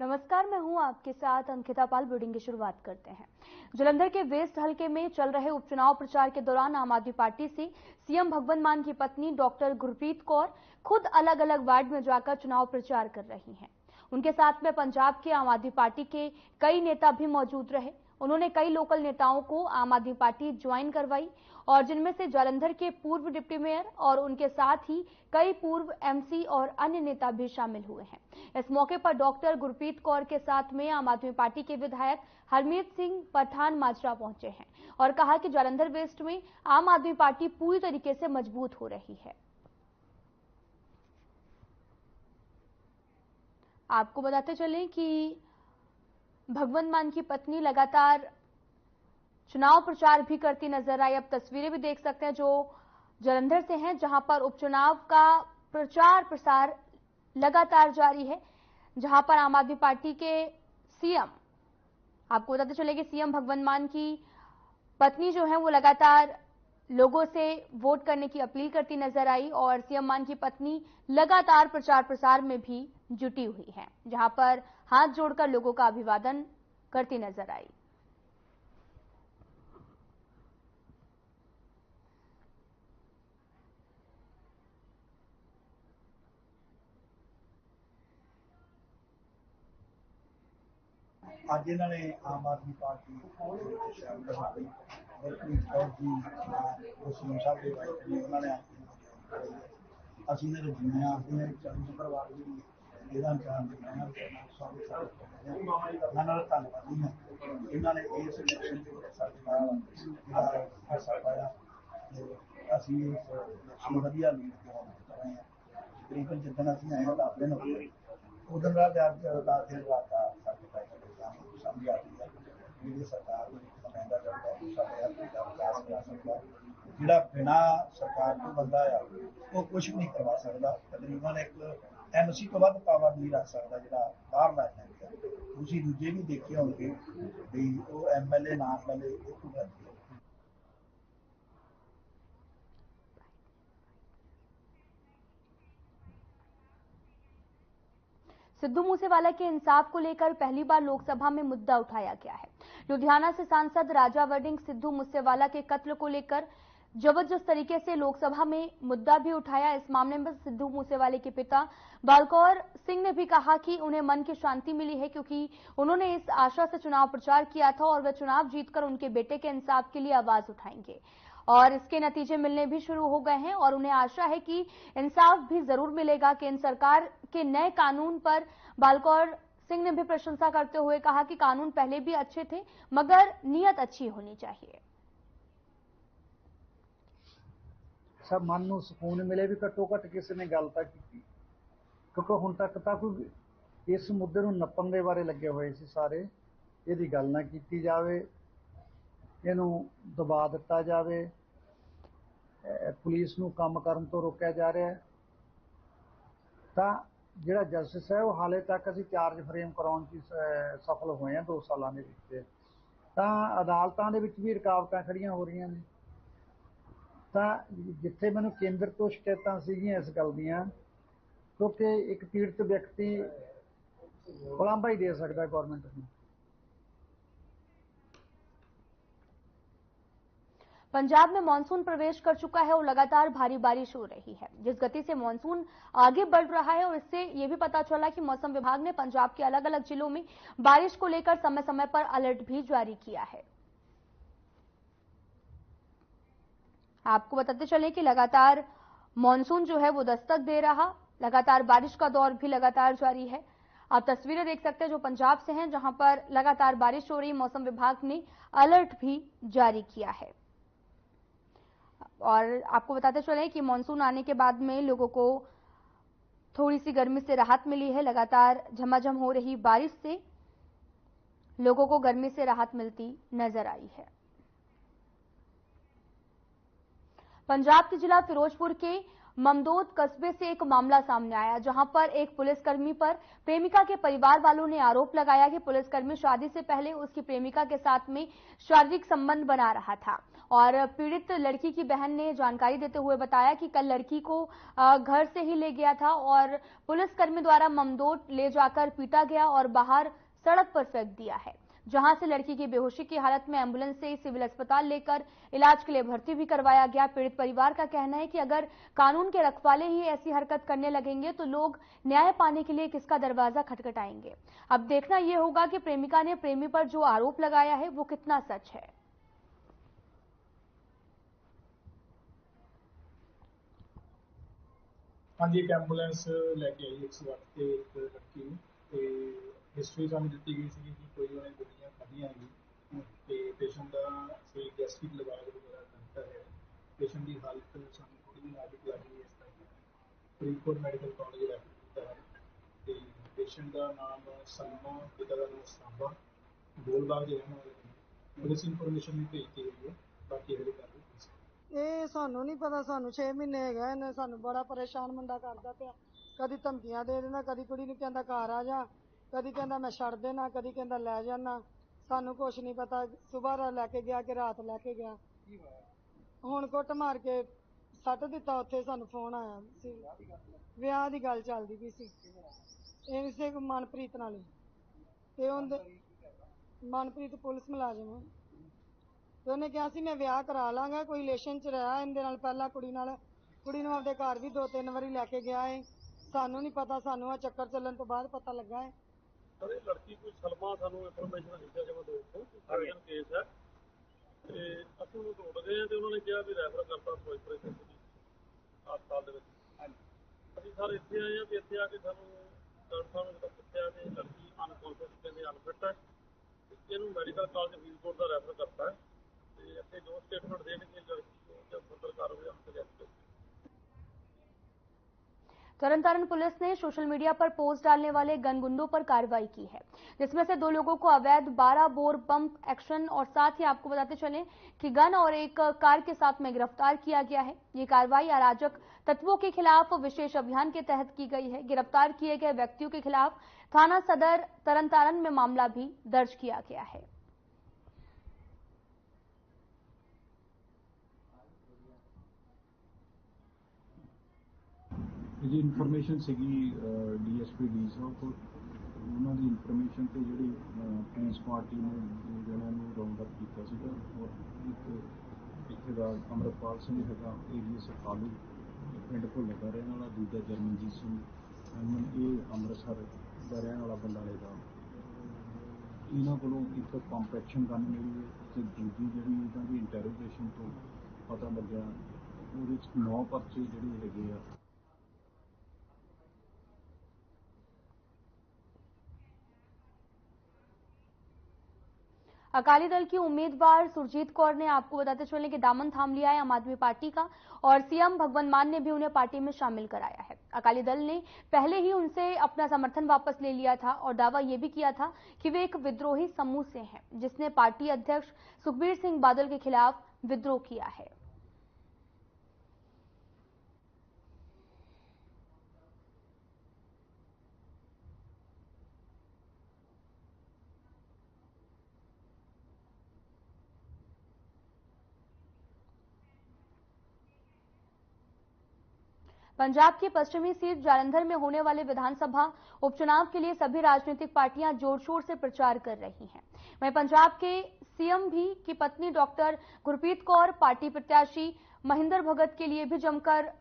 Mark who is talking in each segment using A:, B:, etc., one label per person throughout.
A: नमस्कार, मैं हूं आपके साथ अंकिता पाल। ब्रीडिंग की शुरुआत करते हैं। जालंधर के वेस्ट हलके में चल रहे उपचुनाव प्रचार के दौरान आम आदमी पार्टी से सीएम भगवंत मान की पत्नी डॉक्टर गुरप्रीत कौर खुद अलग अलग वार्ड में जाकर चुनाव प्रचार कर रही हैं। उनके साथ में पंजाब के आम आदमी पार्टी के कई नेता भी मौजूद रहे। उन्होंने कई लोकल नेताओं को आम आदमी पार्टी ज्वाइन करवाई और जिनमें से जालंधर के पूर्व डिप्टी मेयर और उनके साथ ही कई पूर्व एमसी और अन्य नेता भी शामिल हुए हैं। इस मौके पर डॉक्टर गुरप्रीत कौर के साथ में आम आदमी पार्टी के विधायक हरमीत सिंह पठान माजरा पहुंचे हैं और कहा कि जालंधर वेस्ट में आम आदमी पार्टी पूरी तरीके से मजबूत हो रही है। आपको बताते चलें कि भगवंत मान की पत्नी लगातार चुनाव प्रचार भी करती नजर आई। अब तस्वीरें भी देख सकते हैं जो जालंधर से हैं, जहां पर उपचुनाव का प्रचार प्रसार लगातार जारी है, जहां पर आम आदमी पार्टी के सीएम, आपको बताते चले कि सीएम भगवंत मान की पत्नी जो है वो लगातार लोगों से वोट करने की अपील करती नजर आई और सीएम मान की पत्नी लगातार प्रचार प्रसार में भी जुटी हुई है, जहां पर हाथ जोड़कर लोगों का अभिवादन करती नजर आई।
B: ਅੱਜ ਇਹਨਾਂ ਨੇ ਆਮ ਆਦਮੀ ਪਾਰਟੀ ਸ਼ਾਮਲ ਹੋਈ ਗੁਰਪ੍ਰੀਤ ਕੌਰ ਜੀ ਮੁਸਲਿਮ ਸਾਹਿਬ ਦੇ ਵਾਈਫ ਨੇ ਉਹਨਾਂ ਨੇ ਅਸੀਂ ਇਹਨਾਂ ਦੇ ਦੁਨੀਆ ਆਪਣੇ ਚੰਦ ਪਰਿਵਾਰ ਦੀ ਇਹਦਾ ਚਾਹ ਮੈਂ ਨਾਲ ਧੰਨਵਾਦੀ ਹਾਂ। ਇਹਨਾਂ ਨੇ ਇਸ ਇਲੈਕਸ਼ਨ ਦੇ ਵਿੱਚ ਸਾਡਾ ਹਿੱਸਾ ਪਾਇਆ ਅਸੀਂ ਇਸ ਵਧੀਆ ਲੀਡ ਕਰ ਰਹੇ ਹਾਂ। ਤਕਰੀਬਨ ਜਿੱਦਣ ਅਸੀਂ ਆਏ ਤਾਂ ਆਪਣੇ ਨੂੰ उधर रात फिर रात समझ आती है मेरी सरकार नुमाइंदा करता है का विकास करा सकता जोड़ा बिना सरकार को बंदा आ वो कुछ नहीं करवा सकता। तकरीबन एक एमसी तो वह पावर नहीं रख सकता जो बाहर ला है। दूसरी दूजे भी देखे होंगे भी वो MLA ना MLA एक करती है।
A: सिद्धू मूसेवाला के इंसाफ को लेकर पहली बार लोकसभा में मुद्दा उठाया गया है। लुधियाना से सांसद राजा वड़िंग सिद्धू मूसेवाला के कत्ल को लेकर जबरदस्त तरीके से लोकसभा में मुद्दा भी उठाया। इस मामले में सिद्धू मूसेवाले के पिता बालकौर सिंह ने भी कहा कि उन्हें मन की शांति मिली है, क्योंकि उन्होंने इस आशा से चुनाव प्रचार किया था और वे चुनाव जीतकर उनके बेटे के इंसाफ के लिए आवाज उठाएंगे और इसके नतीजे मिलने भी शुरू हो गए हैं और उन्हें आशा है कि इंसाफ भी जरूर मिलेगा। केंद्र सरकार के नए कानून पर बालकौर सिंह ने भी प्रशंसा करते हुए कहा कि कानून पहले भी अच्छे थे मगर नीयत अच्छी होनी चाहिए।
C: सब मन को सुकून मिले भी घट्टो घट किसी ने गल तक की, क्योंकि हुण तक तो कोई इस मुद्दे को नप्पण के बारे लगे हुए सी सारे, यदि गल ना की जाए, इनू दबा दिता जाए, पुलिस नू काम करन तो रोकया जा रहा है। तो जिहड़ा जस्टिस है वो हाले तक असीं चार्ज फ्रेम कराउण च सफल होए हैं 2 सालों के विच। तां अदालतां दे विच भी रुकावटां खड़ियां हो रही ने। तां जिथे मैनूं केंद्र तो शिकायतां सीगियां इस गल दीयां, क्योंकि एक पीड़ित व्यक्ति उलांभा ही दे सकदा गौरमेंट नूं।
A: पंजाब में मानसून प्रवेश कर चुका है और लगातार भारी बारिश हो रही है। जिस गति से मानसून आगे बढ़ रहा है और इससे यह भी पता चला कि मौसम विभाग ने पंजाब के अलग अलग जिलों में बारिश को लेकर समय समय पर अलर्ट भी जारी किया है। आपको बताते चलें कि लगातार मानसून जो है वो दस्तक दे रहा, लगातार बारिश का दौर भी लगातार जारी है। आप तस्वीरें देख सकते हैं जो पंजाब से हैं, जहां पर लगातार बारिश हो रही। मौसम विभाग ने अलर्ट भी जारी किया है और आपको बताते चले कि मानसून आने के बाद में लोगों को थोड़ी सी गर्मी से राहत मिली है। लगातार झमाझम हो रही बारिश से लोगों को गर्मी से राहत मिलती नजर आई है। पंजाब के जिला फिरोजपुर के ममदोद कस्बे से एक मामला सामने आया, जहां पर एक पुलिसकर्मी पर प्रेमिका के परिवार वालों ने आरोप लगाया कि पुलिसकर्मी शादी से पहले उसकी प्रेमिका के साथ में शारीरिक संबंध बना रहा था। और पीड़ित लड़की की बहन ने जानकारी देते हुए बताया कि कल लड़की को घर से ही ले गया था और पुलिसकर्मी द्वारा ममदोद ले जाकर पीटा गया और बाहर सड़क पर फेंक दिया है, जहां से लड़की की बेहोशी की हालत में एम्बुलेंस से सिविल अस्पताल लेकर इलाज के लिए भर्ती भी करवाया गया। पीड़ित परिवार का कहना है कि अगर कानून के रखवाले ही ऐसी हरकत करने लगेंगे तो लोग न्याय पाने के लिए किसका दरवाजा खटखटाएंगे। अब देखना यह होगा कि प्रेमिका ने प्रेमी पर जो आरोप लगाया है वो कितना सच है।
D: हाँ जी, एक एंबूलेंस लेके आई 108 ਤੇ ਇੱਕ ਲੜਕੀ ਨੂੰ ਤੇ ਹਿਸਟਰੀ ਸਾਨੂੰ ਦਿੱਤੀ ਗਈ ਸੀ ਕਿ ਕੋਈ ਉਹਨੇ ਗੋਲੀਆਂ ਖਾਧੀਆਂ ਹੈਗੀ ਤੇ ਪੇਸ਼ੈਂਟ ਦਾ ਕੋਈ ਗੈਸਟ੍ਰਿਕ ਲਗਾਅ ਵਗੈਰਾ ਕਰਦਾ ਹੈ। ਪੇਸ਼ੈਂਟ ਦੀ ਹਾਲਤ ਸਾਨੂੰ ਥੋੜੀ ਜਿਹੀ ਨਾਜ਼ੁਕ ਲੱਗੀ ਇਸ ਕਰਕੇ ਫਰੀਦਕੋਟ ਮੈਡੀਕਲ ਕਾਲਜ ਰੈਫਰ ਕੀਤਾ ਹੈ ਤੇ ਪੇਸ਼ੈਂਟ ਦਾ ਨਾਮ ਸਲਮਾ, ਪਿਤਾ ਦਾ ਨਾਮ ਸਾਬਾ, ਗੋਲਬਾਗ ਦੇ ਰਹਿਣ ਵਾਲੇ ਨੇ। ਪੁਲਿਸ ਇਨਫੋਰਮੇਸ਼ਨ ਵੀ ਭੇਜਤੀ ਹੋਈ ਹੈ, ਬਾਕੀ ਅਗਲੀ ਕਾਰਵਾਈ।
E: ਇਹ ਸਾਨੂੰ ਨਹੀਂ ਪਤਾ, ਸਾਨੂੰ 6 ਮਹੀਨੇ ਹੈਗਾ ਇਹਨੇ ਸਾਨੂੰ ਬੜਾ ਪਰੇਸ਼ਾਨ ਮੁੰਡਾ ਕਰਦਾ ਪਿਆ। ਕਦੀ ਧਮਕੀਆਂ ਦੇ ਦਿੰਦਾ, ਕਦੀ ਕੁੜੀ ਨੂੰ ਕਹਿੰਦਾ ਘਰ ਆ ਜਾ, ਕਦੀ ਕਹਿੰਦਾ ਮੈਂ ਛੱਡ ਦੇਣਾ, ਕਦੀ ਕਹਿੰਦਾ ਲੈ ਜਾਣਾ। ਸਾਨੂੰ ਕੁਛ ਨਹੀਂ ਪਤਾ, ਸਵੇਰ ਲੈ ਕੇ ਗਿਆ ਕਿ ਰਾਤ ਲੈ ਕੇ ਗਿਆ। ਹੁਣ ਕੁੱਟ ਮਾਰ ਕੇ ਸੱਟ ਦਿੱਤਾ ਉੱਥੇ। ਸਾਨੂੰ ਫੋਨ ਆਇਆ ਸੀ, ਵਿਆਹ ਦੀ ਗੱਲ ਚੱਲਦੀ ਪਈ ਸੀ ਇਹ ਇਸੇ ਮਨਪ੍ਰੀਤ ਨਾਲ ਹੀ। ਤੇ ਉਹਦੇ ਮਨਪ੍ਰੀਤ ਪੁਲਿਸ ਮੁਲਾਜ਼ਮ ਤੇ ਉਹਨੇ ਕਿਹਾ ਸੀ ਮੈਂ ਵਿਆਹ ਕਰਾ ਲਾਂਗਾ, ਕੋਈ ਰਿਲੇਸ਼ਨ 'ਚ ਰਿਹਾ ਇਹਦੇ ਨਾਲ ਪਹਿਲਾਂ ਕੁੜੀ ਨਾਲ। ਕੁੜੀ ਨੂੰ ਆਪਦੇ ਘਰ ਵੀ 2-3 ਵਾਰੀ ਲੈ ਕੇ ਗਿਆ ਹੈ। ਸਾਨੂੰ ਨਹੀਂ ਪਤਾ, ਸਾਨੂੰ ਆ ਚੱਕਰ ਚੱਲਣ ਤੋਂ ਬਾਅਦ ਪਤਾ ਲੱਗਾ ਹੈ।
D: ਸਰ ਇਹ ਲੜਕੀ ਕੋਈ ਸਲਮਾ ਸਾਨੂੰ ਇਨਫੋਰਮੇਸ਼ਨ ਦਿੱਤੀ ਜਮਾ ਦੋਸਤੋਂ ਸਾਰੀਆਂ ਕੇਸ ਹੈ ਤੇ ਅਸੀਂ ਉਹਨੂੰ ਢੂੰਡਦੇ ਹਾਂ ਤੇ ਉਹਨਾਂ ਨੇ ਕਿਹਾ ਵੀ ਰੈਫਰ ਕਰਤਾ ਫਿਰੋਜ਼ਪੁਰ ਹਸਪਤਾਲ ਦੇ ਵਿੱਚ। ਅਸੀਂ ਸਰ ਇੱਥੇ ਆਏ ਹਾਂ ਵੀ ਇੱਥੇ ਆ ਕੇ ਸਾਨੂੰ ਡਾਕਟਰ ਸਾਹਿਬ ਨੇ ਜਦੋਂ ਪੁੱਛਿਆ ਕਿ ਲੜਕੀ ਅਨਕੌਂਸ਼ੀਅਸ ਕਹਿੰਦੇ ਅਨਫਿਟ ਹੈ, ਇਹਨੂੰ ਮੈਡੀਕਲ ਕਾਲਜ ਫਰੀਦਕੋਟ ਦਾ ਰੈਫਰ ਕਰਤਾ ਹੈ ਤੇ ਇੱਥੇ ਜੋ ਸਟੇਟਮੈਂਟ ਦੇਣਗੇ ਲੜਕੀ ਨੂੰ ਜਾਂ ਫਰਦਰ ਕਾਰਵਾਈ हम करेंगे।
A: तरनतारण पुलिस ने सोशल मीडिया पर पोस्ट डालने वाले गनगुंडों पर कार्रवाई की है, जिसमें से 2 लोगों को अवैध 12 बोर पंप एक्शन और साथ ही आपको बताते चले कि गन और एक कार के साथ में गिरफ्तार किया गया है। ये कार्रवाई अराजक तत्वों के खिलाफ विशेष अभियान के तहत की गई है। गिरफ्तार किए गए व्यक्तियों के खिलाफ थाना सदर तरनतारण में मामला भी दर्ज किया गया है।
F: जी इन्फॉर्मेशन सीगी डीएसपी डी साहब को, उन्होंने इन्फॉर्मेशन से जी पुलिस पार्टी ने जहाँ राउंड अप किया और एक इतने का अमृतपाल सिंह है एरिया सखालू पिंड भुल्ले का रहने वाला, दूजा जरमनजीत सिंह अमन ये अमृतसर का रहने वाला बंडाले का। इन्हों को एक पंप एक्शन गन मिली है तो दूजी जी इन्हों की इंटैरोगेशन तो पता लग्या वो 9 परचे जोड़े है।
A: अकाली दल की उम्मीदवार सुरजीत कौर ने आपको बताते चले कि दामन थाम लिया है आम आदमी पार्टी का और सीएम भगवंत मान ने भी उन्हें पार्टी में शामिल कराया है। अकाली दल ने पहले ही उनसे अपना समर्थन वापस ले लिया था और दावा यह भी किया था कि वे एक विद्रोही समूह से हैं, जिसने पार्टी अध्यक्ष सुखबीर सिंह बादल के खिलाफ विद्रोह किया है। पंजाब की पश्चिमी सीट जालंधर में होने वाले विधानसभा उपचुनाव के लिए सभी राजनीतिक पार्टियां जोर शोर से प्रचार कर रही हैं। वहीं पंजाब के सीएम भी की पत्नी डॉक्टर गुरप्रीत कौर पार्टी प्रत्याशी महेंद्र भगत के लिए भी जमकर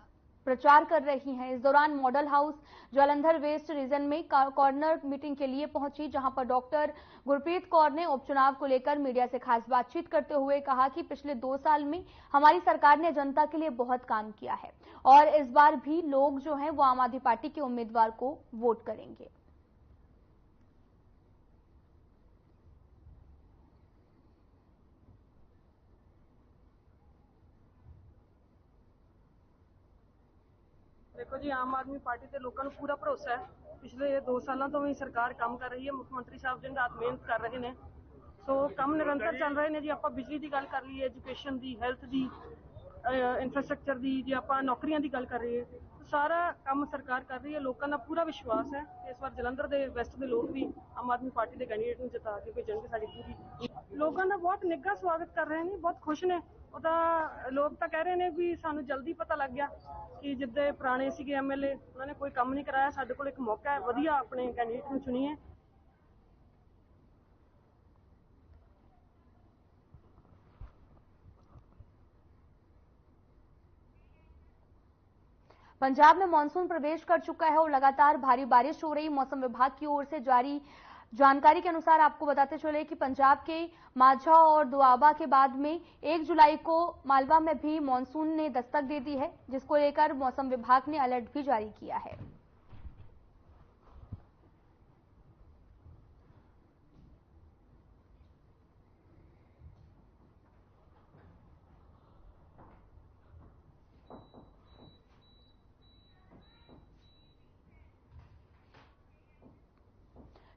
A: प्रचार कर रही हैं। इस दौरान model house Jalandhar west region में कॉर्नर मीटिंग के लिए पहुंची, जहां पर डॉक्टर गुरप्रीत कौर ने उपचुनाव को लेकर मीडिया से खास बातचीत करते हुए कहा कि पिछले 2 साल में हमारी सरकार ने जनता के लिए बहुत काम किया है और इस बार भी लोग जो हैं वो आम आदमी पार्टी के उम्मीदवार को वोट करेंगे।
G: देखो जी, आम आदमी पार्टी से लोगों को पूरा भरोसा है। पिछले 2 सालों तो भी सरकार काम कर रही है, मुख्यमंत्री साहब दिन रात मेहनत कर रहे हैं। सो काम निरंतर चल रहे हैं जी। आप बिजली की गल कर लीए, एजुकेशन की, हैल्थ की, ਇਨਫਰਾਸਟ੍ਰਕਚਰ ਦੀ, ਜੇ ਆਪਾਂ ਨੌਕਰੀਆਂ ਦੀ ਗੱਲ ਕਰ ਰਹੀਏ, ਸਾਰਾ ਕੰਮ ਸਰਕਾਰ ਕਰ ਰਹੀ ਹੈ। ਲੋਕਾਂ ਦਾ ਪੂਰਾ ਵਿਸ਼ਵਾਸ ਹੈ ਕਿ ਇਸ ਵਾਰ ਜਲੰਧਰ ਦੇ ਵੈਸਟ ਦੇ ਲੋਕ ਵੀ ਆਮ ਆਦਮੀ ਪਾਰਟੀ ਦੇ ਕੈਂਡੀਡੇਟ ਨੂੰ ਜਿਤਾ ਕੇ ਭੇਜਣਗੇ। ਸਾਡੀ ਪੂਰੀ ਲੋਕਾਂ ਦਾ ਬਹੁਤ ਨਿੱਘਾ ਸਵਾਗਤ ਕਰ ਰਹੇ ਨੇ, ਬਹੁਤ ਖੁਸ਼ ਨੇ। ਉਹਦਾ ਲੋਕ ਤਾਂ ਕਹਿ ਰਹੇ ਨੇ ਵੀ ਸਾਨੂੰ ਜਲਦੀ ਪਤਾ ਲੱਗ ਗਿਆ ਕਿ ਜਿੱਦੇ ਪੁਰਾਣੇ ਸੀਗੇ ਐਮਐਲਏ, ਉਹਨਾਂ ਨੇ ਕੋਈ ਕੰਮ ਨਹੀਂ ਕਰਾਇਆ, ਸਾਡੇ ਕੋਲ ਇੱਕ ਮੌਕਾ ਹੈ, ਵਧੀਆ ਆਪਣੇ ਕੈਂਡੀਡੇਟ ਨੂੰ ਚੁਣੀਏ।
A: पंजाब में मानसून प्रवेश कर चुका है और लगातार भारी बारिश हो रही। मौसम विभाग की ओर से जारी जानकारी के अनुसार आपको बताते चले कि पंजाब के माझा और दोआबा के बाद में 1 जुलाई को मालवा में भी मानसून ने दस्तक दे दी है, जिसको लेकर मौसम विभाग ने अलर्ट भी जारी किया है।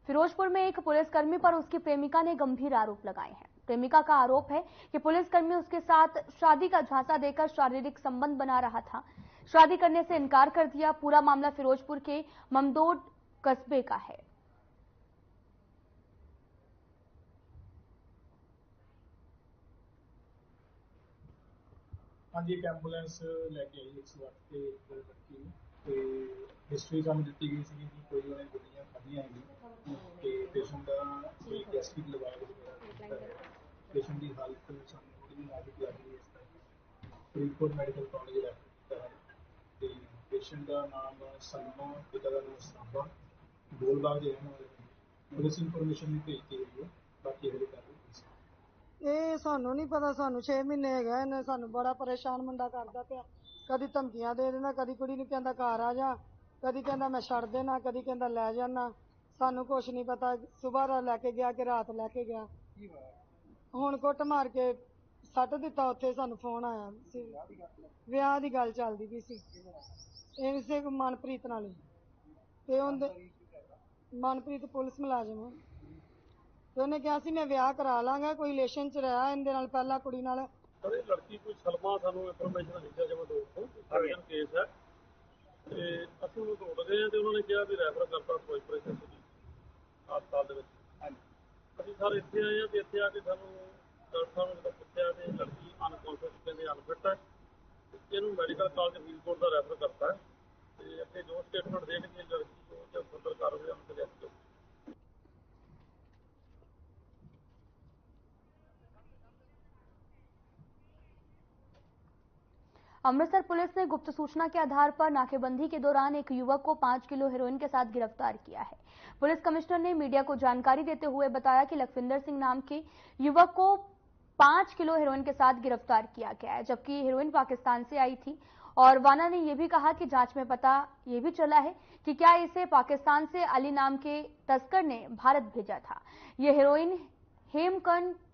A: फिरोजपुर में एक पुलिसकर्मी पर उसकी प्रेमिका ने गंभीर आरोप लगाए हैं। प्रेमिका का आरोप है कि पुलिसकर्मी उसके साथ शादी का झांसा देकर शारीरिक संबंध बना रहा था, शादी करने से इनकार कर दिया। पूरा मामला फिरोजपुर के ममदोड कस्बे का है।
D: हाँ जी, एक एंबूलेंस लेके आई 108 ਤੇ ਇੱਕ ਲੜਕੀ ਨੂੰ, ਤੇ ਹਿਸਟਰੀ ਸਾਨੂੰ ਦਿੱਤੀ ਗਈ ਸੀ ਕਿ ਕੋਈ ਉਹਨੇ ਗੋਲੀਆਂ ਖਾਧੀਆਂ ਹੈਗੀ ਤੇ ਪੇਸ਼ੈਂਟ ਦਾ ਕੋਈ ਗੈਸਟ੍ਰਿਕ ਲਵਾਗ ਵਗੈਰਾ ਪੇਸ਼ੈਂਟ ਦੀ ਹਾਲਤ ਸਾਨੂੰ ਥੋੜੀ ਨਾਜ਼ੁਕ ਲੱਗ ਰਹੀ ਹੈ। ਇਸ ਤਰ੍ਹਾਂ ਫਰੀਦਕੋਟ ਮੈਡੀਕਲ ਕਾਲਜ ਰੈਫਰ ਕੀਤਾ ਹੈ ਤੇ ਪੇਸ਼ੈਂਟ ਦਾ ਨਾਮ ਸਲਮਾ, ਪਿਤਾ ਦਾ ਨਾਮ ਸਾਬਾ, ਗੋਲਬਾਗ ਦੇ ਰਹਿਣ ਵਾਲੇ ਨੇ। ਪੁਲਿਸ ਇਨਫੋਰਮੇਸ਼ਨ ਵੀ ਭੇਜਤੀ ਹੋਈ ਹੈ, ਬਾਕੀ ਅਗਲੀ ਕਰ ਰਹੀ ਹੈ।
E: ਇਹ ਸਾਨੂੰ ਨਹੀਂ ਪਤਾ, ਸਾਨੂੰ 6 ਮਹੀਨੇ ਹੈਗਾ ਇਹਨੇ ਸਾਨੂੰ ਬੜਾ ਪਰੇਸ਼ਾਨ ਮੁੰਡਾ ਕਰਦਾ ਪਿਆ। ਕਦੀ ਧਮਕੀਆਂ ਦੇ ਦੇਣਾ, ਕਦੀ ਕੁੜੀ ਨੂੰ ਕਹਿੰਦਾ ਘਰ ਆ ਜਾ, ਕਦੀ ਕਹਿੰਦਾ ਮੈਂ ਛੱਡ ਦੇਣਾ, ਕਦੀ ਕਹਿੰਦਾ ਲੈ ਜਾਣਾ। ਸਾਨੂੰ ਕੁਛ ਨਹੀਂ ਪਤਾ। ਸਵੇਰ ਲੈ ਕੇ ਗਿਆ ਕਿ ਰਾਤ ਲੈ ਕੇ ਗਿਆ। ਹੁਣ ਕੁੱਟ ਮਾਰ ਕੇ ਸੱਟ ਦਿੱਤਾ ਉੱਥੇ। ਸਾਨੂੰ ਫੋਨ ਆਇਆ ਸੀ, ਵਿਆਹ ਦੀ ਗੱਲ ਚੱਲਦੀ ਪਈ ਸੀ ਇਸੇ ਮਨਪ੍ਰੀਤ ਨਾਲ ਹੀ। ਤੇ ਉਹਦੇ ਮਨਪ੍ਰੀਤ ਪੁਲਿਸ ਮੁਲਾਜ਼ਮ ਹੈ ਤੇ ਉਹਨੇ ਕਿਹਾ ਸੀ ਮੈਂ ਵਿਆਹ ਕਰਾ ਲਾਂਗਾ, ਕੋਈ ਰਿਲੇਸ਼ਨ ਚ ਰਿਹਾ ਇਹਦੇ ਨਾਲ ਪਹਿਲਾਂ ਕੁੜੀ ਨਾਲ।
H: ਸਰ ਇਹ ਲੜਕੀ ਕੋਈ ਸਲਮਾ ਸਾਨੂੰ ਇਨਫੋਰਮੇਸ਼ਨ ਆਈ ਸੀ ਜਮਦੋੜ ਤੋਂ, ਸਰਜਨ ਕੇਸ ਹੈ ਤੇ ਅਸੀਂ ਉਹਨੂੰ ਢੂੰਢ ਗਏ ਤੇ ਉਹਨਾਂ ਨੇ ਕਿਹਾ ਵੀ ਰੈਫਰ ਕਰਤਾ ਫਿਰੋਜ਼ਪੁਰ ਹਸਪਤਾਲ ਦੇ ਵਿੱਚ। ਅਸੀਂ ਸਰ ਇੱਥੇ ਆਏ ਹਾਂ ਤੇ ਇੱਥੇ ਆ ਕੇ ਸਾਨੂੰ ਡਾਕਟਰ ਸਾਹਿਬ ਨੇ ਜਦੋਂ ਪੁੱਛਿਆ ਤੇ ਲੜਕੀ ਅਨਕੌਂਸ਼ੀਅਸ ਕਹਿੰਦੇ ਅਨਫਿਟ ਹੈ, ਇਹਨੂੰ ਮੈਡੀਕਲ ਕਾਲਜ ਫਰੀਦਕੋਟ ਦਾ ਰੈਫਰ ਕਰਤਾ ਹੈ ਤੇ ਅੱਗੇ ਜੋ ਸਟੇਟਮੈਂਟ ਦੇਣਗੇ ਲੜਕੀ ਨੂੰ ਜਾਂ ਫਰਦਰ ਕਾਰਵਾਈ ਉਹਨਾਂ ਤੇ ਲਿਖੀ।
A: अमृतसर पुलिस ने गुप्त सूचना के आधार पर नाकेबंदी के दौरान एक युवक को 5 किलो हेरोइन के साथ गिरफ्तार किया है। पुलिस कमिश्नर ने मीडिया को जानकारी देते हुए बताया कि लखविंदर सिंह नाम के युवक को 5 किलो हेरोइन के साथ गिरफ्तार किया गया है, जबकि हेरोइन पाकिस्तान से आई थी। और वाना ने यह भी कहा कि जांच में पता यह भी चला है कि क्या इसे पाकिस्तान से अली नाम के तस्कर ने भारत भेजा था। यह हेरोइन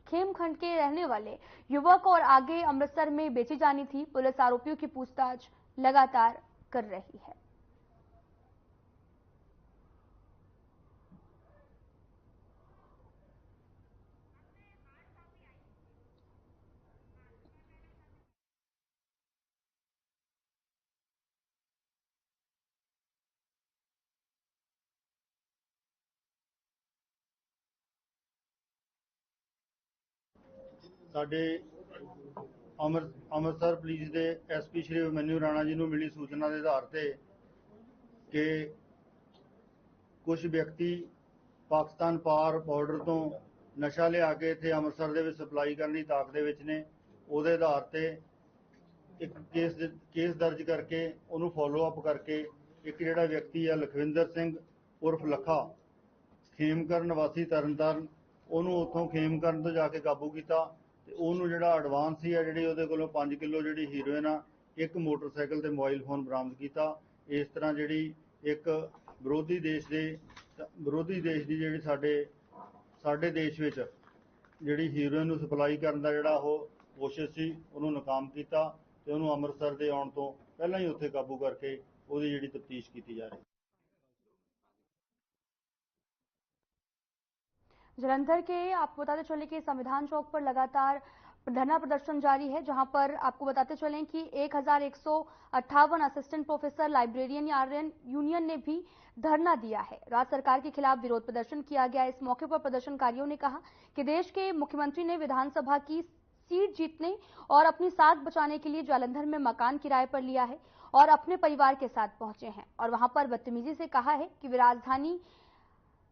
A: खेमखंड के रहने वाले युवक और आगे अमृतसर में बेची जानी थी। पुलिस आरोपियों की पूछताछ लगातार कर रही है।
I: ਸਾਡੇ ਅੰਮ੍ਰਿਤਸਰ ਪੁਲਿਸ ਦੇ ਐਸਪੀ ਸ਼੍ਰੀ ਅਭਿਮਨਿਊ ਰਾਣਾ ਜੀ ਨੂੰ ਮਿਲੀ ਸੂਚਨਾ ਦੇ ਆਧਾਰ ਤੇ ਕਿ ਕੁਝ ਵਿਅਕਤੀ ਪਾਕਿਸਤਾਨ ਪਾਰ ਬਾਰਡਰ ਤੋਂ ਨਸ਼ਾ ਲਿਆ ਕੇ ਇੱਥੇ ਅੰਮ੍ਰਿਤਸਰ ਦੇ ਵਿੱਚ ਸਪਲਾਈ ਕਰਨ ਦੀ ਤਾਕ ਦੇ ਵਿੱਚ ਨੇ। ਉਹਦੇ ਆਧਾਰ ਤੇ ਇੱਕ ਕੇਸ ਦਰਜ ਕਰਕੇ ਉਹਨੂੰ ਫੋਲੋ ਅਪ ਕਰਕੇ ਇੱਕ ਜਿਹੜਾ ਵਿਅਕਤੀ ਆ ਲਖਵਿੰਦਰ ਸਿੰਘ ਉਰਫ ਲੱਖਾ, ਖੇਮਕਰਨ ਵਾਸੀ ਤਰਨਤਾਰਨ, ਉਹਨੂੰ ਉੱਥੋਂ ਖੇਮਕਰਨ ਤੋਂ ਜਾ ਕੇ ਕਾਬੂ ਕੀਤਾ ਤੇ ਉਹਨੂੰ ਜਿਹੜਾ ਐਡਵਾਂਸ ਸੀ ਆ ਜਿਹੜੀ ਉਹਦੇ ਕੋਲੋਂ 5 ਕਿਲੋ ਜਿਹੜੀ ਹੀਰੋਇਨ ਆ, ਇੱਕ ਮੋਟਰਸਾਈਕਲ ਤੇ ਮੋਬਾਈਲ ਫੋਨ ਬਰਾਮਦ ਕੀਤਾ। ਇਸ ਤਰ੍ਹਾਂ ਜਿਹੜੀ ਇੱਕ ਵਿਰੋਧੀ ਦੇਸ਼ ਦੀ ਜਿਹੜੀ ਸਾਡੇ ਦੇਸ਼ ਵਿੱਚ ਜਿਹੜੀ ਹੀਰੋਇਨ ਨੂੰ ਸਪਲਾਈ ਕਰਨ ਦਾ ਜਿਹੜਾ ਉਹ ਕੋਸ਼ਿਸ਼ ਸੀ, ਉਹਨੂੰ ਨਾਕਾਮ ਕੀਤਾ ਤੇ ਉਹਨੂੰ ਅੰਮ੍ਰਿਤਸਰ ਦੇ ਆਉਣ ਤੋਂ ਪਹਿਲਾਂ ਹੀ ਉੱਥੇ ਕਾਬੂ ਕਰਕੇ ਉਹਦੀ ਜਿਹੜੀ ਤਫਤੀਸ਼ ਕੀਤੀ ਜਾ ਰਹੀ।
A: जलंधर के आपको बताते चले कि संविधान चौक पर लगातार धरना प्रदर्शन जारी है, जहां पर आपको बताते चलें कि 1158 असिस्टेंट प्रोफेसर लाइब्रेरियन यूनियन ने भी धरना दिया है। राज्य सरकार के खिलाफ विरोध प्रदर्शन किया गया। इस मौके पर प्रदर्शनकारियों ने कहा कि देश के मुख्यमंत्री ने विधानसभा की सीट जीतने और अपनी साख बचाने के लिए जालंधर में मकान किराए पर लिया है और अपने परिवार के साथ पहुंचे हैं और वहां पर बदतमीजी से कहा है कि वे राजधानी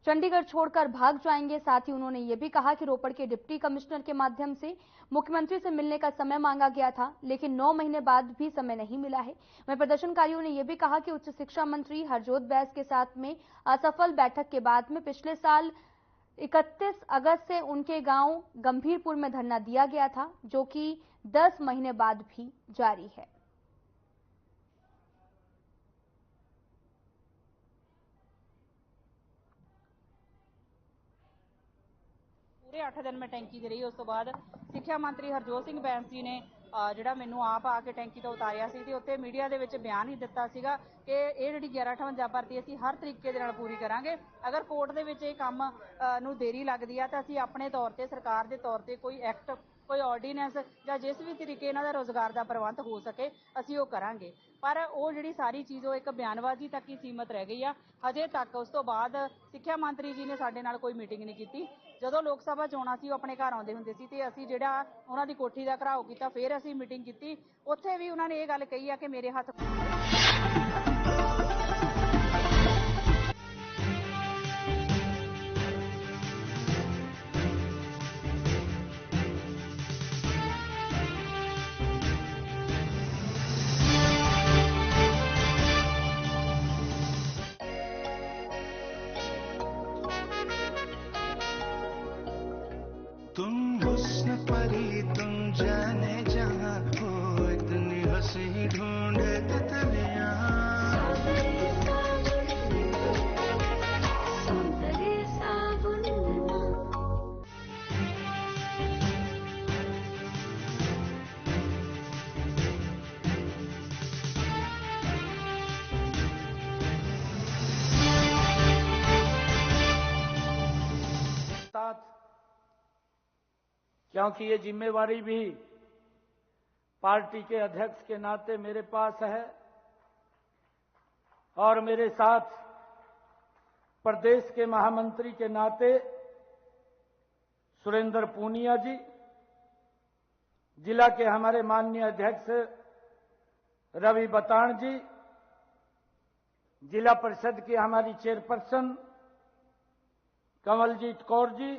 A: चंडीगढ़ छोड़कर भाग जाएंगे। साथ ही उन्होंने ये भी कहा कि रोपड़ के डिप्टी कमिश्नर के माध्यम से मुख्यमंत्री से मिलने का समय मांगा गया था, लेकिन 9 महीने बाद भी समय नहीं मिला है। वहीं प्रदर्शनकारियों ने यह भी कहा कि उच्च शिक्षा मंत्री हरजोत बैस के साथ में असफल बैठक के बाद में पिछले साल 31 अगस्त से उनके गांव गंभीरपुर में धरना दिया गया था, जो कि 10 महीने बाद भी जारी है।
J: पूरे 8 दिन में टैंकी च रही। उस तो बाद सिक्ख्या मंत्री हरजोत सिंह बैंस जी ने ਜਿਹੜਾ ਮੈਨੂੰ ਆਪ ਆ ਕੇ ਟੈਂਕੀ ਤੋਂ ਉਤਾਰਿਆ ਸੀ ਤੇ ਉੱਥੇ ਮੀਡੀਆ ਦੇ ਵਿੱਚ ਬਿਆਨ ਹੀ ਦਿੱਤਾ ਸੀਗਾ ਕਿ ਇਹ ਜਿਹੜੀ 1158 ਭਰਤੀ ਅਸੀਂ ਹਰ ਤਰੀਕੇ ਦੇ ਨਾਲ ਪੂਰੀ ਕਰਾਂਗੇ। ਅਗਰ ਕੋਰਟ ਦੇ ਵਿੱਚ ਇਹ ਕੰਮ ਨੂੰ ਦੇਰੀ ਲੱਗਦੀ ਆ ਤਾਂ ਅਸੀਂ ਆਪਣੇ ਤੌਰ ਤੇ ਸਰਕਾਰ ਦੇ ਤੌਰ ਤੇ ਕੋਈ ਐਕਟ ਕੋਈ ਆਰਡੀਨੈਂਸ ਜਾਂ ਜਿਸ ਵੀ ਤਰੀਕੇ ਇਹਨਾਂ ਦਾ ਰੋਜ਼ਗਾਰ ਦਾ ਪ੍ਰਬੰਧ ਹੋ ਸਕੇ ਅਸੀਂ ਉਹ ਕਰਾਂਗੇ। ਪਰ ਉਹ ਜਿਹੜੀ ਸਾਰੀ ਚੀਜ਼ ਉਹ ਇੱਕ ਬਿਆਨਬਾਜ਼ੀ ਤੱਕ ਹੀ ਸੀਮਤ ਰਹਿ ਗਈ ਆ। ਹਜੇ ਤੱਕ ਉਸ ਤੋਂ ਬਾਅਦ ਸਿੱਖਿਆ ਮੰਤਰੀ ਜੀ ਨੇ ਸਾਡੇ ਨਾਲ ਕੋਈ ਮੀਟਿੰਗ ਨਹੀਂ ਕੀਤੀ। ਜਦੋਂ ਲੋਕ ਸਭਾ ਚੋਣਾਂ ਸੀ ਉਹ ਆਪਣੇ ਘਰ ਆਉਂਦੇ ਹੁੰਦੇ ਸੀ ਤੇ ਅਸੀਂ ਜਿਹੜਾ ਉਹਨਾਂ ਦੀ ਕੋਠੀ ਦਾ ਘਰਾਓ ਕੀਤਾ, ਫਿਰ ਅਸੀਂ ਮੀਟਿੰਗ ਕੀਤੀ। ਉੱਥੇ ਵੀ ਉਹਨਾਂ ਨੇ ਇਹ ਗੱਲ ਕਹੀ ਆ ਕਿ ਮੇਰੇ ਹੱਥ
K: तुम हुस्न परी तुम जाने जहाँ हो, इतनी हंसी ढूंढे तितलियाँ।
L: क्योंकि ये जिम्मेवारी भी पार्टी के अध्यक्ष के नाते मेरे पास है और मेरे साथ प्रदेश के महामंत्री के नाते सुरेंद्र पूनिया जी, जिला के हमारे माननीय अध्यक्ष रवि बताण जी, जिला परिषद की हमारी चेयरपर्सन कमलजीत कौर जी,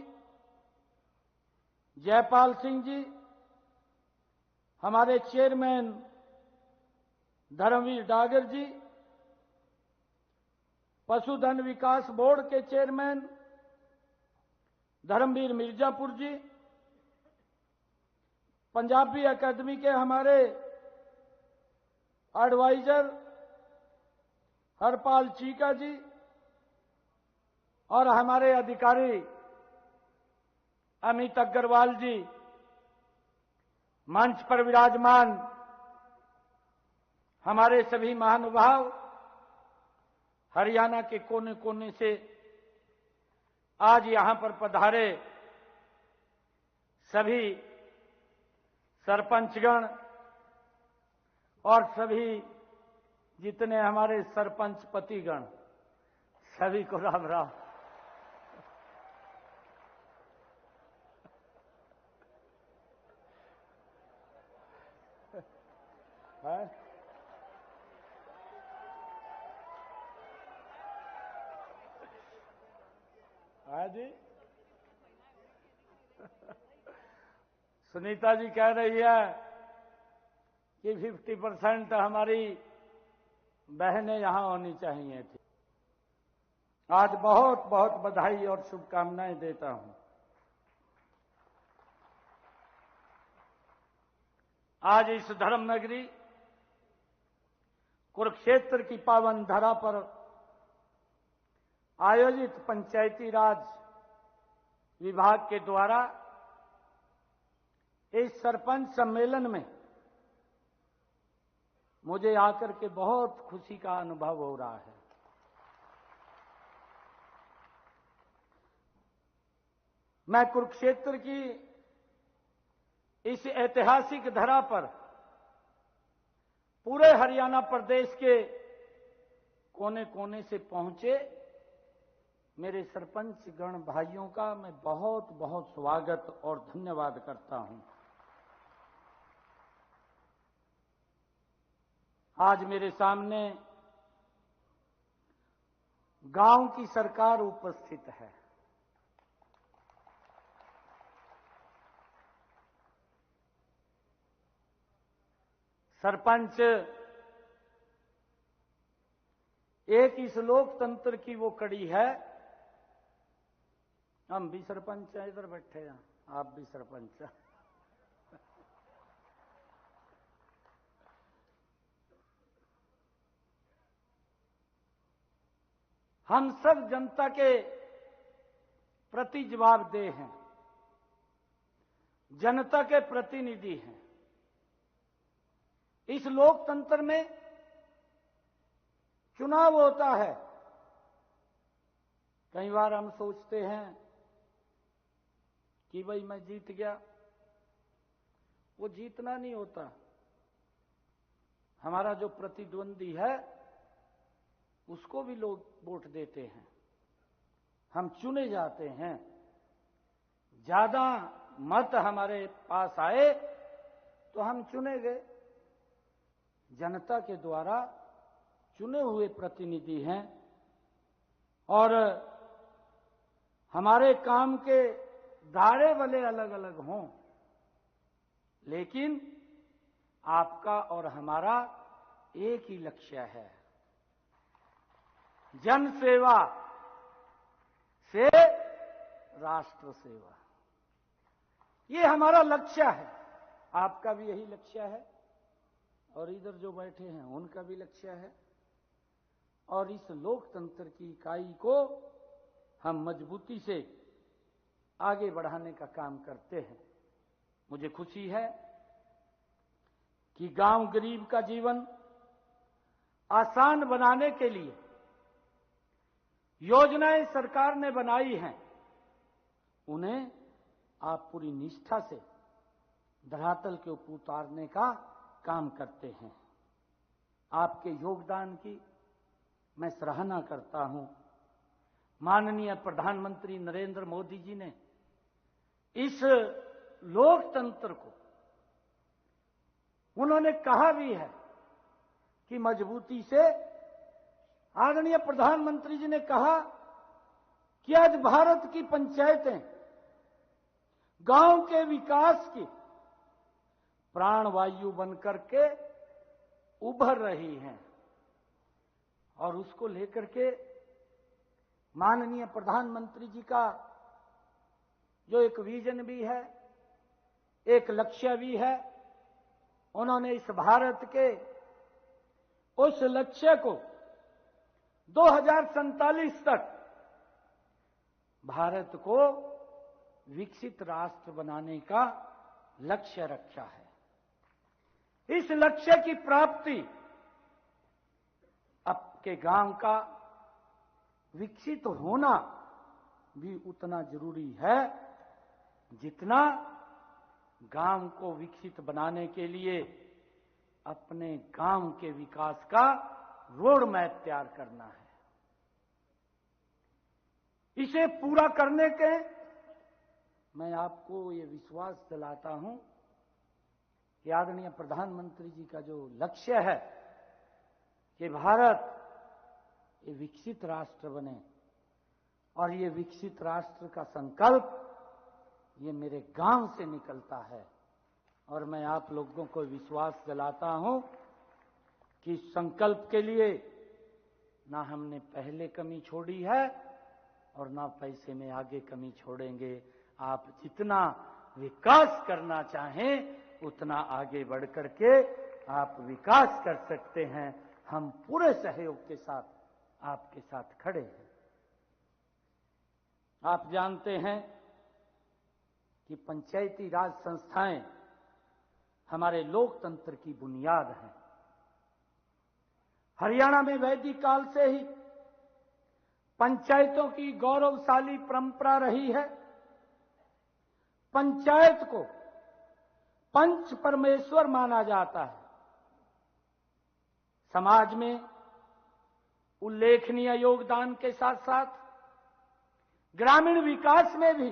L: जयपाल सिंह जी, हमारे चेयरमैन धर्मवीर डागर जी, पशुधन विकास बोर्ड के चेयरमैन धर्मवीर मिर्जापुर जी, पंजाबी अकादमी के हमारे एडवाइजर हरपाल चीका जी और हमारे अधिकारी अमित अग्रवाल जी, मंच पर विराजमान हमारे सभी महानुभाव, हरियाणा के कोने कोने से आज यहां पर पधारे सभी सरपंचगण और सभी जितने हमारे सरपंच पतिगण, सभी को राम राम। हाँ जी, सुनीता जी कह रही है कि 50% हमारी बहनें यहां होनी चाहिए थी। आज बहुत बहुत बधाई और शुभकामनाएं देता हूं। आज इस धर्म नगरी कुरुक्षेत्र की पावन धरा पर आयोजित पंचायती राज विभाग के द्वारा इस सरपंच सम्मेलन में मुझे आकर के बहुत खुशी का अनुभव हो रहा है। मैं कुरुक्षेत्र की इस ऐतिहासिक धरा पर पूरे हरियाणा प्रदेश के कोने कोने से पहुंचे मेरे सरपंच गण भाइयों का मैं बहुत बहुत स्वागत और धन्यवाद करता हूं। आज मेरे सामने गांव की सरकार उपस्थित है। सरपंच एक इस लोकतंत्र की वो कड़ी है। हम भी सरपंच हैं, इधर बैठे हैं, आप भी सरपंच हैं। हम सब जनता के प्रति जवाबदेह हैं, जनता के प्रतिनिधि हैं। इस लोकतंत्र में चुनाव होता है। कई बार हम सोचते हैं कि भाई मैं जीत गया, वो जीतना नहीं होता। हमारा जो प्रतिद्वंदी है उसको भी लोग वोट देते हैं, हम चुने जाते हैं। ज्यादा मत हमारे पास आए तो हम चुने गए। जनता के द्वारा चुने हुए प्रतिनिधि हैं और हमारे काम के दायरे वाले अलग अलग हों, लेकिन आपका और हमारा एक ही लक्ष्य है, जन सेवा से राष्ट्र सेवा। ये हमारा लक्ष्य है। आपका भी यही लक्ष्य है और इधर जो बैठे हैं उनका भी लक्ष्य है। और इस लोकतंत्र की इकाई को हम मजबूती से आगे बढ़ाने का काम करते हैं। मुझे खुशी है कि गांव गरीब का जीवन आसान बनाने के लिए योजनाएं सरकार ने बनाई हैं, उन्हें आप पूरी निष्ठा से धरातल के ऊपर उतारने का काम करते हैं। आपके योगदान की मैं सराहना करता हूं। माननीय प्रधानमंत्री नरेंद्र मोदी जी ने इस लोकतंत्र को उन्होंने कहा भी है कि मजबूती से, आदरणीय प्रधानमंत्री जी ने कहा कि आज भारत की पंचायतें गांव के विकास की प्राणवायु बनकर के उभर रही हैं और उसको लेकर के माननीय प्रधानमंत्री जी का जो एक विजन भी है, एक लक्ष्य भी है, उन्होंने इस भारत के उस लक्ष्य को 2047 तक भारत को विकसित राष्ट्र बनाने का लक्ष्य रखा है। इस लक्ष्य की प्राप्ति आपके गांव का विकसित होना भी उतना जरूरी है जितना गांव को विकसित बनाने के लिए अपने गांव के विकास का रोड मैप तैयार करना है। इसे पूरा करने के मैं आपको ये विश्वास दिलाता हूं कि आदरणीय प्रधानमंत्री जी का जो लक्ष्य है कि भारत ये विकसित राष्ट्र बने, और ये विकसित राष्ट्र का संकल्प ये मेरे गांव से निकलता है। और मैं आप लोगों को विश्वास दिलाता हूं कि इस संकल्प के लिए ना हमने पहले कमी छोड़ी है और ना पैसे में आगे कमी छोड़ेंगे। आप जितना विकास करना चाहें उतना आगे बढ़ करके आप विकास कर सकते हैं। हम पूरे सहयोग के साथ आपके साथ खड़े हैं। आप जानते हैं कि पंचायती राज संस्थाएं हमारे लोकतंत्र की बुनियाद हैं। हरियाणा में वैदिक काल से ही पंचायतों की गौरवशाली परंपरा रही है। पंचायत को पंच परमेश्वर माना जाता है। समाज में उल्लेखनीय योगदान के साथ साथ ग्रामीण विकास में भी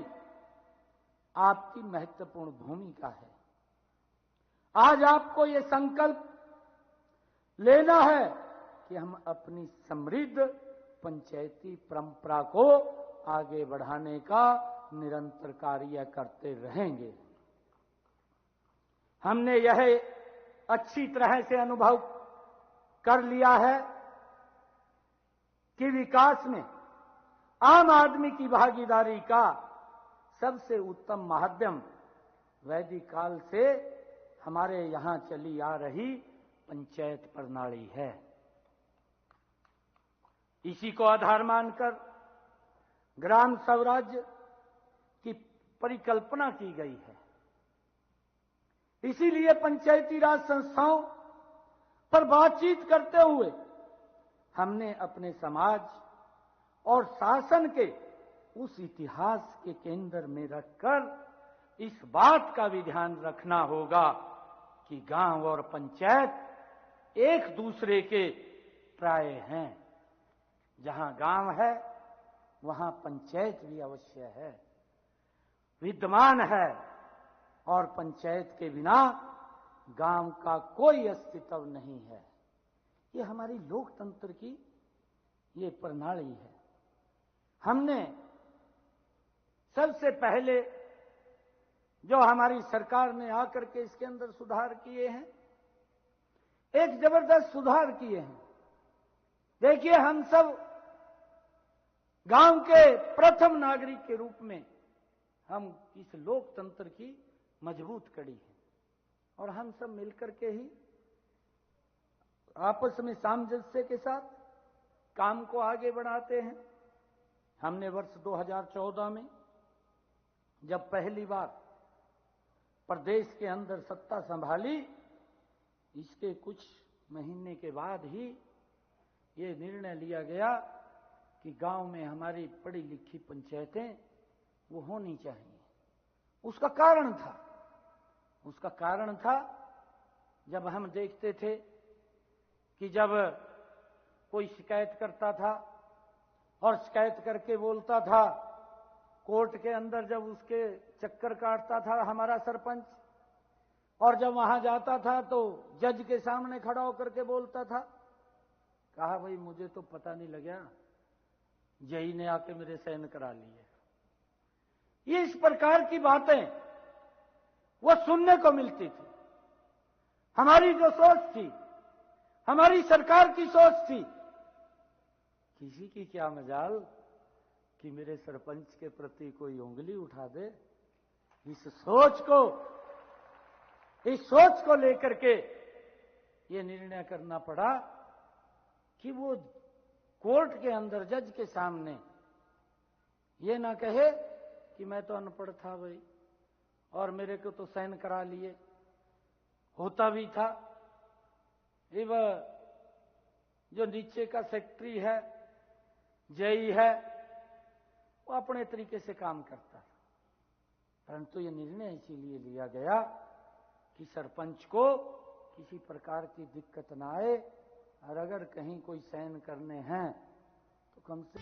L: आपकी महत्वपूर्ण भूमिका है। आज आपको ये संकल्प लेना है कि हम अपनी समृद्ध पंचायती परंपरा को आगे बढ़ाने का निरंतर कार्य करते रहेंगे। हमने यह अच्छी तरह से अनुभव कर लिया है कि विकास में आम आदमी की भागीदारी का सबसे उत्तम माध्यम वैदिक काल से हमारे यहां चली आ रही पंचायत प्रणाली है। इसी को आधार मानकर ग्राम स्वराज्य की परिकल्पना की गई है। इसीलिए पंचायती राज संस्थाओं पर बातचीत करते हुए हमने अपने समाज और शासन के उस इतिहास के केंद्र में रखकर इस बात का भी ध्यान रखना होगा कि गांव और पंचायत एक दूसरे के प्राय हैं। जहां गांव है वहां पंचायत भी अवश्य है, विद्यमान है, और पंचायत के बिना गांव का कोई अस्तित्व नहीं है। ये हमारी लोकतंत्र की ये प्रणाली है। हमने सबसे पहले जो हमारी सरकार ने आकर के इसके अंदर सुधार किए हैं, एक जबरदस्त सुधार किए हैं। देखिए, हम सब गांव के प्रथम नागरिक के रूप में हम इस लोकतंत्र की मजबूत कड़ी है और हम सब मिलकर के ही आपस में सामंजस्य के साथ काम को आगे बढ़ाते हैं। हमने वर्ष 2014 में जब पहली बार प्रदेश के अंदर सत्ता संभाली, इसके कुछ महीने के बाद ही ये निर्णय लिया गया कि गांव में हमारी पढ़ी लिखी पंचायतें वो होनी चाहिए। उसका कारण था जब हम देखते थे कि जब कोई शिकायत करता था और शिकायत करके बोलता था, कोर्ट के अंदर जब उसके चक्कर काटता था हमारा सरपंच, और जब वहां जाता था तो जज के सामने खड़ा होकर के बोलता था, कहा भाई मुझे तो पता नहीं लगा, जज ने आके मेरे साइन करा लिए। ये इस प्रकार की बातें वो सुनने को मिलती थी। हमारी जो सोच थी, हमारी सरकार की सोच थी, किसी की क्या मजाल कि मेरे सरपंच के प्रति कोई उंगली उठा दे। इस सोच को लेकर के ये निर्णय करना पड़ा कि वो कोर्ट के अंदर जज के सामने ये ना कहे कि मैं तो अनपढ़ था भाई और मेरे को तो साइन करा लिए। होता भी था, वह जो नीचे का सेक्रेटरी है, जेई है, वो अपने तरीके से काम करता था। परंतु ये निर्णय इसीलिए लिया गया कि सरपंच को किसी प्रकार की दिक्कत ना आए, और अगर कहीं कोई साइन करने हैं तो कम से